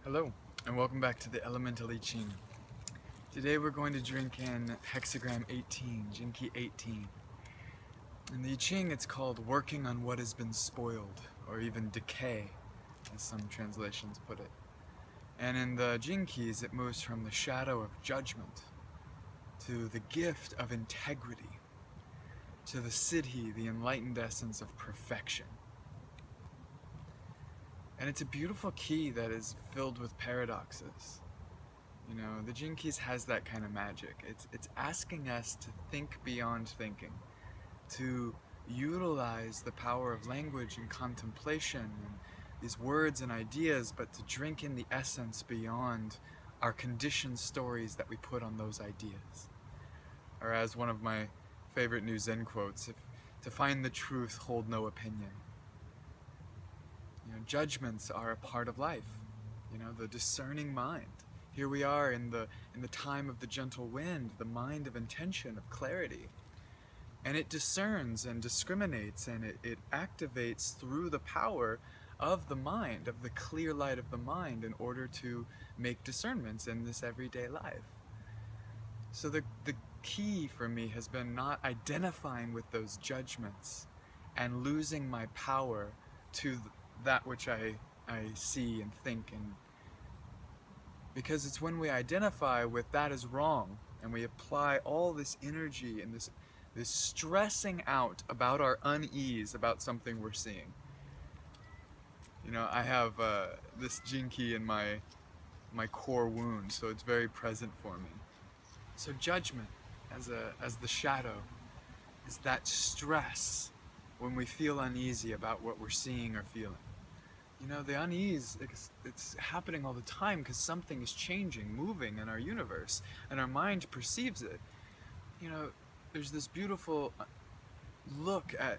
Hello, and welcome back to the Elemental I Ching. Today we're going to drink in hexagram 18, GK18. In the I Ching it's called working on what has been spoiled, or even decay, as some translations put it. And in the Jing keys it moves from the shadow of judgment to the gift of integrity, to the siddhi, the enlightened essence of perfection. And it's a beautiful key that is filled with paradoxes. You know, the Jing Keys has that kind of magic. It's asking us to think beyond thinking, to utilize the power of language and contemplation and these words and ideas, but to drink in the essence beyond our conditioned stories that we put on those ideas. Or as one of my favorite new Zen quotes, to find the truth, hold no opinion. You know, judgments are a part of life. You know, the discerning mind. Here we are in the time of the gentle wind, the mind of intention, of clarity. And it discerns and discriminates, and it activates through the power of the mind, of the clear light of the mind, in order to make discernments in this everyday life. So the key for me has been not identifying with those judgments and losing my power to that which I see and think, and because it's when we identify with that as wrong and we apply all this energy and this stressing out about our unease about something we're seeing. You know, I have this Jing key in my core wound, so it's very present for me. So judgment as the shadow is that stress when we feel uneasy about what we're seeing or feeling. You know, the unease, it's happening all the time because something is changing, moving in our universe, and our mind perceives it. You know, there's this beautiful look at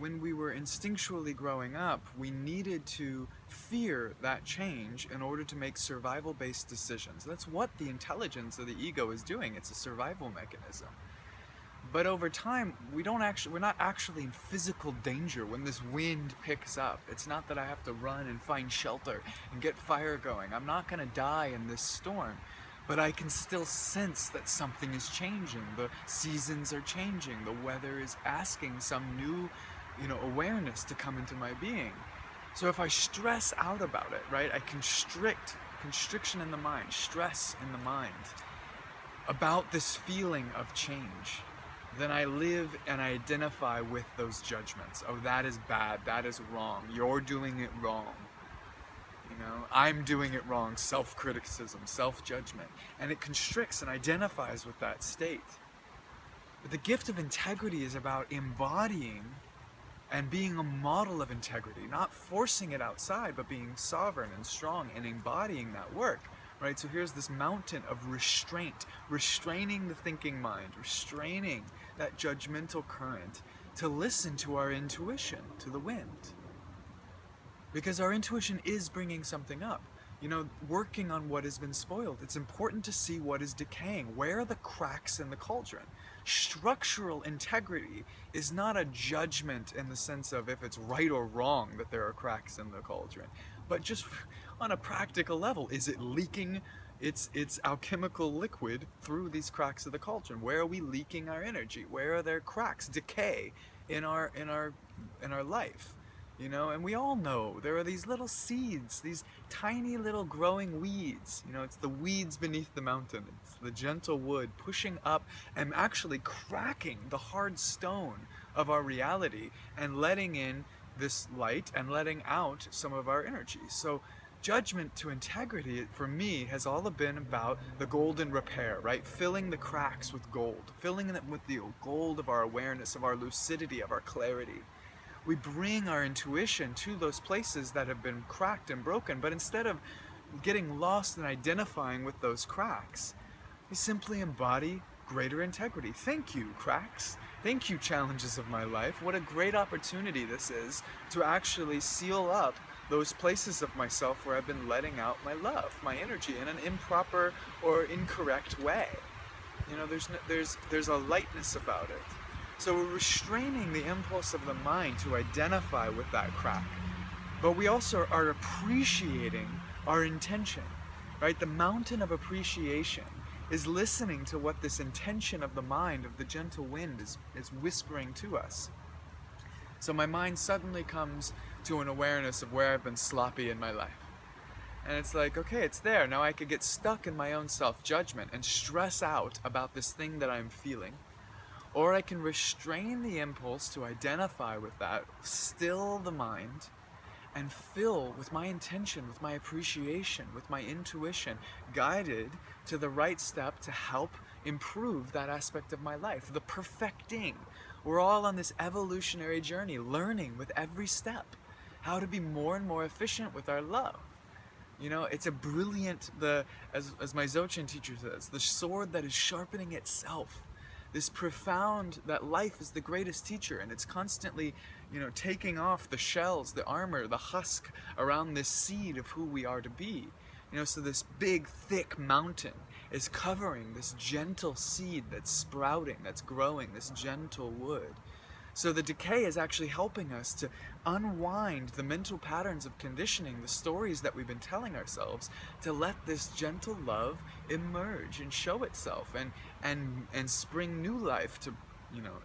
when we were instinctually growing up, we needed to fear that change in order to make survival-based decisions. That's what the intelligence of the ego is doing. It's a survival mechanism. But over time, we're not actually in physical danger when this wind picks up. It's not that I have to run and find shelter and get fire going. I'm not going to die in this storm. But I can still sense that something is changing. The seasons are changing. The weather is asking some new, awareness to come into my being. So if I stress out about it, right, I constriction in the mind, stress in the mind about this feeling of change, then I live and I identify with those judgments. Oh, that is bad, that is wrong, you're doing it wrong. You know, I'm doing it wrong, self-criticism, self-judgment. And it constricts and identifies with that state. But the gift of integrity is about embodying and being a model of integrity, not forcing it outside, but being sovereign and strong and embodying that work. Right, so here's this mountain of restraint, restraining the thinking mind, restraining that judgmental current to listen to our intuition, to the wind. Because our intuition is bringing something up. You know, working on what has been spoiled. It's important to see what is decaying. Where are the cracks in the cauldron? Structural integrity is not a judgment in the sense of if it's right or wrong that there are cracks in the cauldron, but just on a practical level, is it leaking its alchemical liquid through these cracks of the cauldron? Where are we leaking our energy? Where are there cracks, decay in our life? You know, and we all know there are these little seeds, these tiny little growing weeds. You know, it's the weeds beneath the mountain. It's the gentle wood pushing up and actually cracking the hard stone of our reality and letting in this light and letting out some of our energy. So judgment to integrity, for me, has all been about the golden repair, right? Filling the cracks with gold, filling them with the gold of our awareness, of our lucidity, of our clarity. We bring our intuition to those places that have been cracked and broken, but instead of getting lost and identifying with those cracks, we simply embody greater integrity. Thank you, cracks. Thank you, challenges of my life. What a great opportunity this is to actually seal up those places of myself where I've been letting out my love, my energy in an improper or incorrect way. You know, there's a lightness about it. So we're restraining the impulse of the mind to identify with that crack. but we also are appreciating our intention, right? The mountain of appreciation is listening to what this intention of the mind, of the gentle wind, is whispering to us. So my mind suddenly comes to an awareness of where I've been sloppy in my life. And it's like, okay, it's there. Now I could get stuck in my own self-judgment and stress out about this thing that I'm feeling. Or I can restrain the impulse to identify with that, still the mind, and fill with my intention, with my appreciation, with my intuition, guided to the right step to help improve that aspect of my life, the perfecting. We're all on this evolutionary journey, learning with every step how to be more and more efficient with our love. You know, it's a brilliant, as my Dzogchen teacher says, the sword that is sharpening itself. This profound, that life is the greatest teacher, and it's constantly, taking off the shells, the armor, the husk around this seed of who we are to be. So this big, thick mountain is covering this gentle seed that's sprouting, that's growing, this gentle wood. So the decay is actually helping us to unwind the mental patterns of conditioning, the stories that we've been telling ourselves, to let this gentle love emerge and show itself and spring new life to,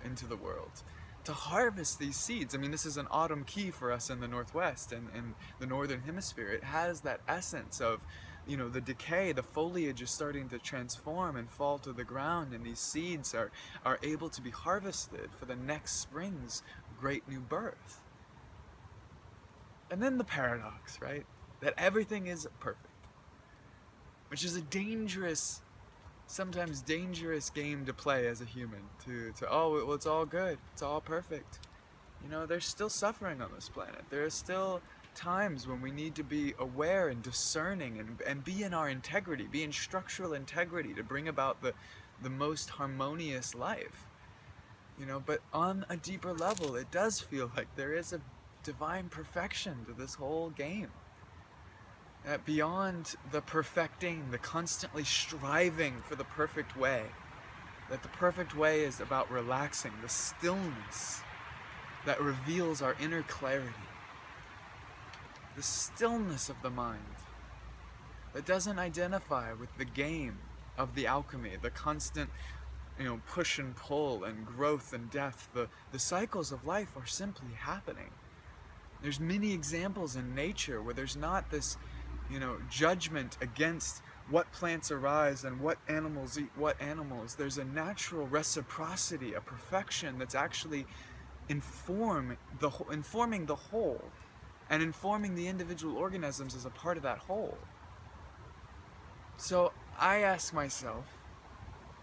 into the world. To harvest these seeds. I mean, this is an autumn key for us in the Northwest and the Northern Hemisphere. It has that essence of, the decay, the foliage is starting to transform and fall to the ground, and these seeds are able to be harvested for the next spring's great new birth. And then the paradox, right? That everything is perfect, which is a dangerous, sometimes dangerous game to play as a human, well, it's all good, it's all perfect. There's still suffering on this planet. There are still times when we need to be aware and discerning and be in our integrity, be in structural integrity to bring about the most harmonious life. But on a deeper level, it does feel like there is a divine perfection to this whole game. Beyond the perfecting, the constantly striving for the perfect way, that the perfect way is about relaxing, the stillness that reveals our inner clarity. The stillness of the mind that doesn't identify with the game of the alchemy, the constant, push and pull and growth and death. The cycles of life are simply happening. There's many examples in nature where there's not this, judgment against what plants arise and what animals eat what animals. There's a natural reciprocity, a perfection that's actually informing the whole. And informing the individual organisms as a part of that whole. So I ask myself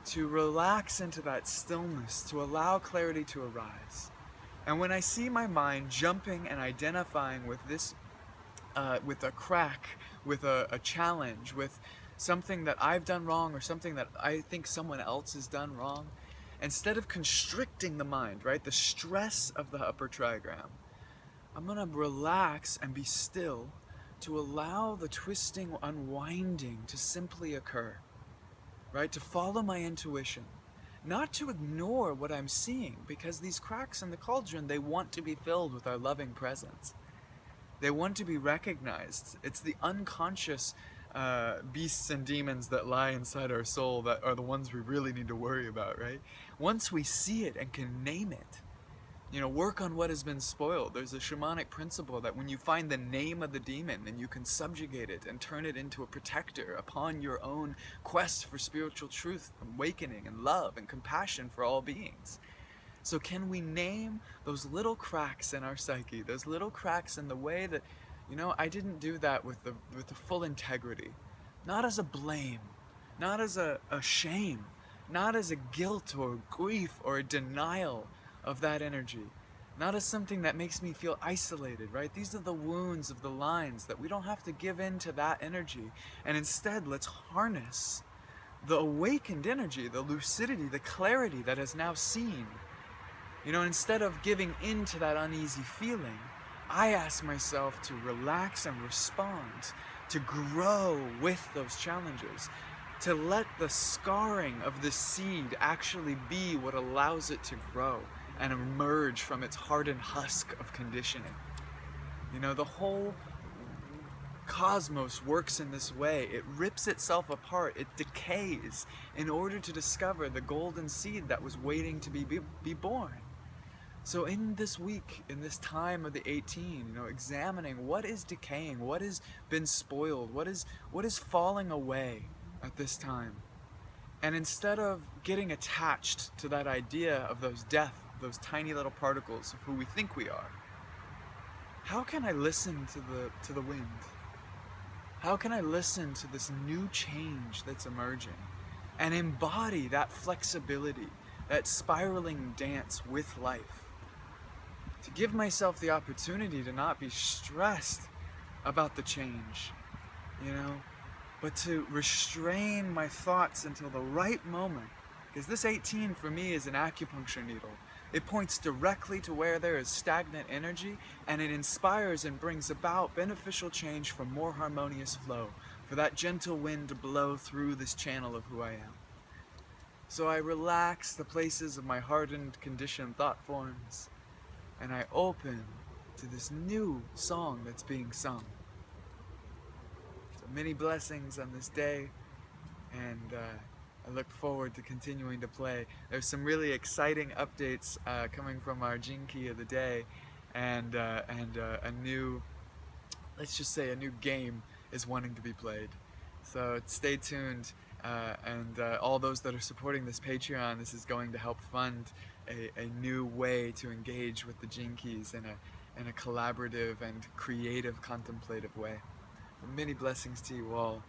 to relax into that stillness, to allow clarity to arise. And when I see my mind jumping and identifying with this, with a crack, with a challenge, with something that I've done wrong or something that I think someone else has done wrong, instead of constricting the mind, right, the stress of the upper trigram, I'm going to relax and be still to allow the twisting, unwinding to simply occur, right? To follow my intuition, not to ignore what I'm seeing, because these cracks in the cauldron, they want to be filled with our loving presence. They want to be recognized. It's the unconscious beasts and demons that lie inside our soul that are the ones we really need to worry about, right? Once we see it and can name it, work on what has been spoiled. There's a shamanic principle that when you find the name of the demon, then you can subjugate it and turn it into a protector upon your own quest for spiritual truth, awakening, and love and compassion for all beings. So can we name those little cracks in our psyche, those little cracks in the way that, I didn't do that with the full integrity, not as a blame, not as a shame, not as a guilt or grief or a denial of that energy, not as something that makes me feel isolated, right? These are the wounds of the lines that we don't have to give in to that energy, and instead let's harness the awakened energy, the lucidity, the clarity that has now seen. Instead of giving in to that uneasy feeling, I ask myself to relax and respond, to grow with those challenges, to let the scarring of the seed actually be what allows it to grow and emerge from its hardened husk of conditioning. You know, the whole cosmos works in this way. It rips itself apart, it decays in order to discover the golden seed that was waiting to be born. So in this week, in this time of the 18, you know, examining what is decaying, what has been spoiled, what is falling away at this time. And instead of getting attached to that idea of those death, those tiny little particles of who we think we are, how can I listen to the wind? How can I listen to this new change that's emerging and embody that flexibility, that spiraling dance with life? To give myself the opportunity to not be stressed about the change, you know, but to restrain my thoughts until the right moment. Because this 18 for me is an acupuncture needle. It points directly to where there is stagnant energy, and it inspires and brings about beneficial change for more harmonious flow, for that gentle wind to blow through this channel of who I am. So I relax the places of my hardened, conditioned thought forms, and I open to this new song that's being sung. So many blessings on this day, and I look forward to continuing to play. There's some really exciting updates coming from our Gene Key of the day, and a new, let's just say a new game is wanting to be played. So stay tuned, and all those that are supporting this Patreon, this is going to help fund a new way to engage with the Gene Keys in a collaborative and creative, contemplative way. Many blessings to you all.